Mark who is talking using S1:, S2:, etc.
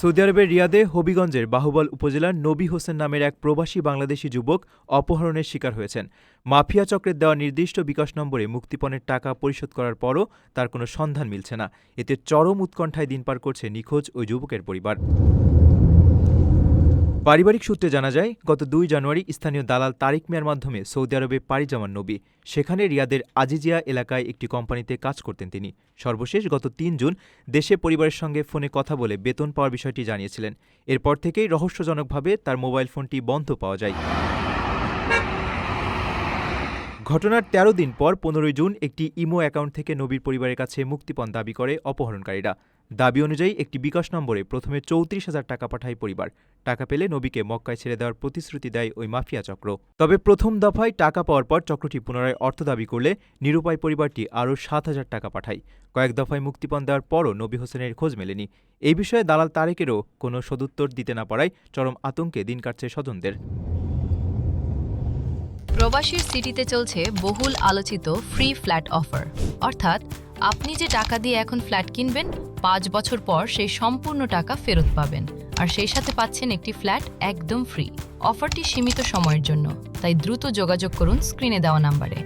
S1: Saudi আরবের রিয়াদে হবিগঞ্জের বাহুবল উপজেলার নবী হোসেন নামের এক প্রবাসী বাংলাদেশি যুবক অপহরণের শিকার হয়েছেন। মাফিয়া চক্রের দেওয়া নির্দিষ্ট বিকাশ নম্বরে মুক্তিপণের টাকা পরিশোধ করার পরও তার কোনো সন্ধান মিলছে না। এতে চরম উৎকণ্ঠায় দিন পার করছে নিখোঁজ ওই যুবকের পরিবার। পারিবারিক সূত্রে জানা যায়, গত ২ জানুয়ারি স্থানীয় দালাল তারিক মিয়ার মাধ্যমে সৌদি আরবে পাড়ি জমান নবী। সেখানে রিয়াদের আজিজিয়া এলাকায় একটি কোম্পানিতে কাজ করতেন তিনি। সর্বশেষ গত ৩ জুন দেশে পরিবারের সঙ্গে ফোনে কথা বলে বেতন পাওয়ার বিষয়টি জানিয়েছিলেন। এরপর থেকেই রহস্যজনকভাবে তার মোবাইল ফোনটি বন্ধ পাওয়া যায়। ঘটনার ১৩ দিন পর ১৫ জুন একটি ইমো অ্যাকাউন্ট থেকে নবীর পরিবারের কাছে মুক্তিপণ দাবি করে অপহরণকারীরা। দাবি অনুযায়ী একটি বিকাশ নম্বরে প্রথমে ৩৪,০০০ টাকা পাঠায় পরিবার। টাকা পেলে নবীকে মক্কায় ছেড়ে দেওয়ার প্রতিশ্রুতি দেয় ওই মাফিয়া চক্র। তবে প্রথম দফায় টাকা পাওয়ার পর চক্রটি পুনরায় অর্থ দাবি করলে নিরুপায় পরিবারটি আরও ৭,০০০ টাকা পাঠায়। কয়েক দফায় মুক্তিপণ দেওয়ার পরও নবী হোসেনের খোঁজ মেলেনি। এই বিষয়ে দালাল তারেকেরও কোনো সদুত্তর দিতে না পারায় চরম আতঙ্কে দিন কাটছে স্বজনদের।
S2: প্রবাসীর সিটিতে চলছে বহুল আলোচিত ফ্রি ফ্ল্যাট অফার, অর্থাৎ আপনি যে টাকা দিয়ে এখন ফ্ল্যাট কিনবেন ৫ বছর পর সেই সম্পূর্ণ টাকা ফেরত পাবেন, আর সেই সাথে পাচ্ছেন একটি ফ্ল্যাট একদম ফ্রি। অফারটি সীমিত সময়ের জন্য, তাই দ্রুত যোগাযোগ করুন স্ক্রিনে দেওয়া নাম্বারে।